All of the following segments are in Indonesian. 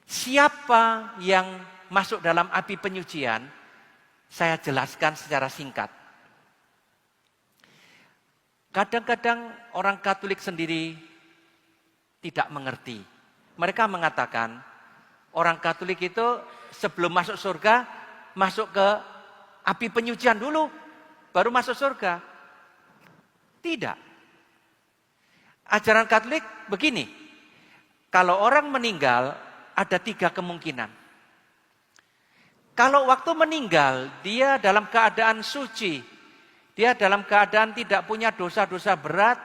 Siapa yang masuk dalam api penyucian? Saya jelaskan secara singkat. Kadang-kadang orang Katolik sendiri tidak mengerti. Mereka mengatakan orang Katolik itu sebelum masuk surga masuk ke api penyucian dulu, baru masuk surga. Tidak. Ajaran Katolik begini, kalau orang meninggal ada 3 kemungkinan. Kalau waktu meninggal dia dalam keadaan suci, dia dalam keadaan tidak punya dosa-dosa berat,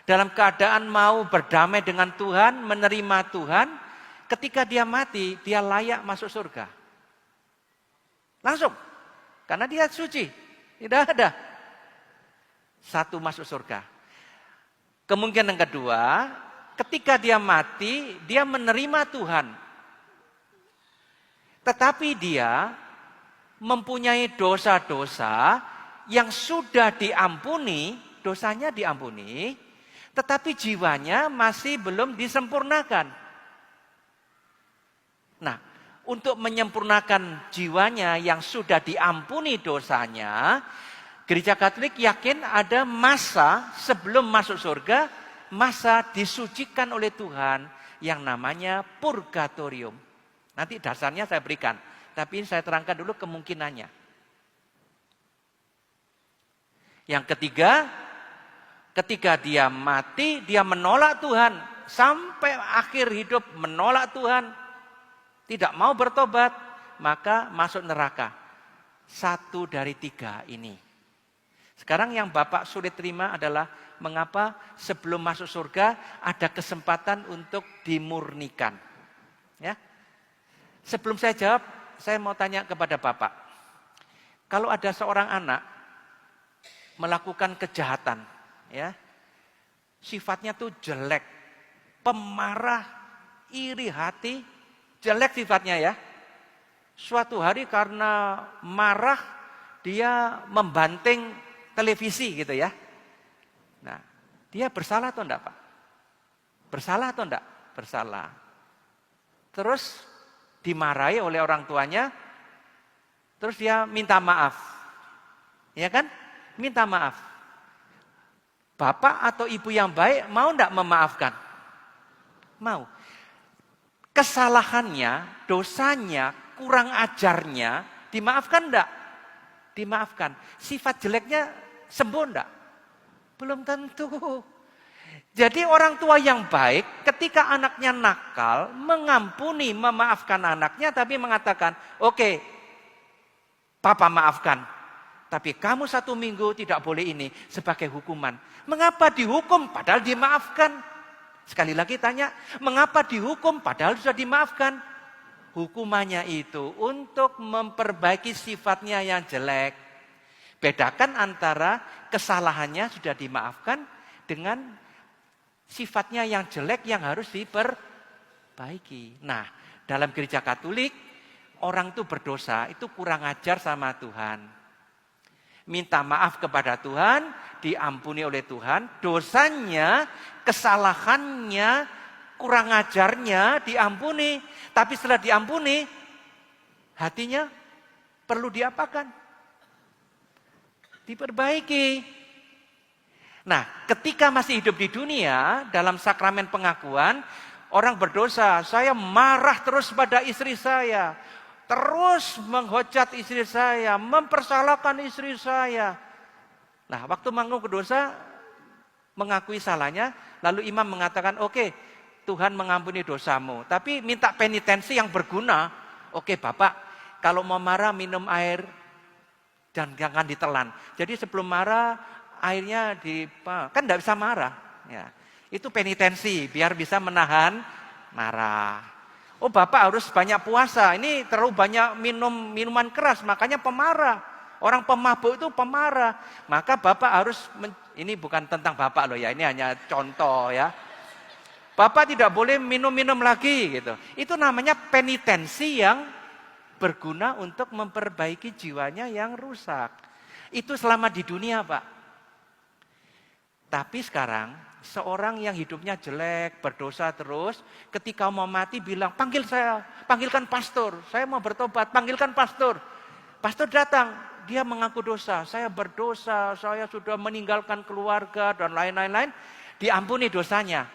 dalam keadaan mau berdamai dengan Tuhan, menerima Tuhan, ketika dia mati, dia layak masuk surga. Langsung, karena dia suci, tidak ada. 1 masuk surga. Kemungkinan kedua, ketika dia mati, dia menerima Tuhan. Tetapi dia mempunyai dosa-dosa yang sudah diampuni, dosanya diampuni, tetapi jiwanya masih belum disempurnakan. Nah, untuk menyempurnakan jiwanya yang sudah diampuni dosanya, Gereja Katolik yakin ada masa sebelum masuk surga, masa disucikan oleh Tuhan yang namanya purgatorium. Nanti dasarnya saya berikan, tapi saya terangkan dulu kemungkinannya. Yang ketiga, ketika dia mati, dia menolak Tuhan. Sampai akhir hidup menolak Tuhan. Tidak mau bertobat, maka masuk neraka. 1 dari 3 ini. Sekarang yang Bapak sulit terima adalah mengapa sebelum masuk surga ada kesempatan untuk dimurnikan. Ya. Sebelum saya jawab, saya mau tanya kepada Bapak. Kalau ada seorang anak melakukan kejahatan, ya, sifatnya tuh jelek, pemarah, iri hati, jelek sifatnya ya. Suatu hari karena marah dia membanting televisi gitu ya. Nah, dia bersalah atau enggak, Pak? Bersalah atau enggak? Bersalah. Terus dimarahi oleh orang tuanya, terus dia minta maaf. Ya kan? Minta maaf. Bapak atau ibu yang baik mau enggak memaafkan? Mau. Kesalahannya, dosanya, kurang ajarnya, dimaafkan enggak? Dimaafkan. Sifat jeleknya sembuh enggak? Belum tentu. Jadi orang tua yang baik ketika anaknya nakal, mengampuni, memaafkan anaknya, tapi mengatakan, oke, Papa maafkan. Tapi kamu 1 minggu tidak boleh ini sebagai hukuman. Mengapa dihukum padahal dimaafkan? Sekali lagi tanya, mengapa dihukum padahal sudah dimaafkan? Hukumannya itu untuk memperbaiki sifatnya yang jelek. Bedakan antara kesalahannya sudah dimaafkan dengan sifatnya yang jelek yang harus diperbaiki. Nah, dalam Gereja Katolik, orang itu berdosa, itu kurang ajar sama Tuhan. Minta maaf kepada Tuhan, diampuni oleh Tuhan, dosanya, kesalahannya, kurang ajarnya diampuni. Tapi setelah diampuni, hatinya perlu diapakan? Diperbaiki. Nah, ketika masih hidup di dunia, dalam sakramen pengakuan, orang berdosa, saya marah terus pada istri saya. Terus menghujat istri saya, mempersalahkan istri saya. Nah, waktu mengaku dosa, mengakui salahnya, lalu imam mengatakan, oke, Tuhan mengampuni dosamu. Tapi minta penitensi yang berguna. Oke, Bapak, kalau mau marah minum air dan jangan ditelan. Jadi sebelum marah, airnya kan tidak bisa marah. Ya. Itu penitensi, biar bisa menahan marah. Oh, Bapak harus banyak puasa. Ini terlalu banyak minum minuman keras, makanya pemarah. Orang pemabuk itu pemarah. Maka Bapak harus, ini bukan tentang Bapak loh ya, ini hanya contoh ya. Bapak tidak boleh minum-minum lagi gitu. Itu namanya penitensi yang berguna untuk memperbaiki jiwanya yang rusak. Itu selama di dunia, Pak. Tapi sekarang seorang yang hidupnya jelek, berdosa terus, ketika mau mati bilang, panggil saya, panggilkan pastor, saya mau bertobat, panggilkan pastor. Pastor datang, dia mengaku dosa, saya berdosa, saya sudah meninggalkan keluarga dan lain-lain, diampuni dosanya.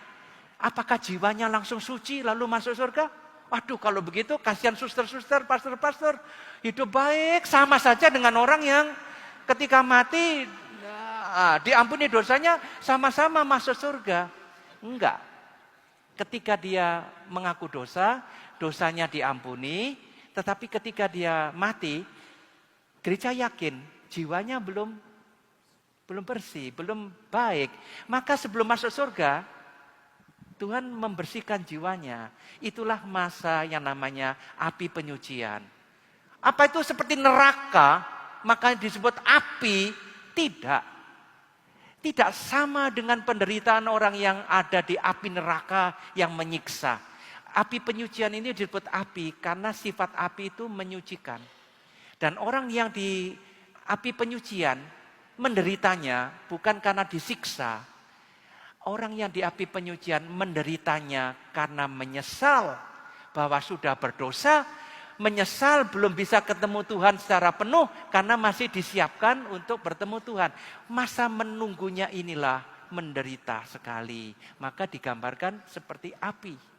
Apakah jiwanya langsung suci lalu masuk surga? Waduh, kalau begitu kasihan suster-suster, pastor-pastor, hidup baik sama saja dengan orang yang ketika mati diampuni dosanya sama-sama masuk surga. Enggak. Ketika dia mengaku dosa, dosanya diampuni, tetapi ketika dia mati, gereja yakin jiwanya belum bersih, belum baik. Maka sebelum masuk surga, Tuhan membersihkan jiwanya. Itulah masa yang namanya api penyucian. Apa itu seperti neraka? Makanya disebut api? Tidak. Tidak sama dengan penderitaan orang yang ada di api neraka yang menyiksa. Api penyucian ini disebut api karena sifat api itu menyucikan. Dan orang yang di api penyucian menderitanya bukan karena disiksa. Orang yang di api penyucian menderitanya karena menyesal bahwa sudah berdosa, menyesal belum bisa ketemu Tuhan secara penuh karena masih disiapkan untuk bertemu Tuhan. Masa menunggunya inilah menderita sekali. Maka digambarkan seperti api.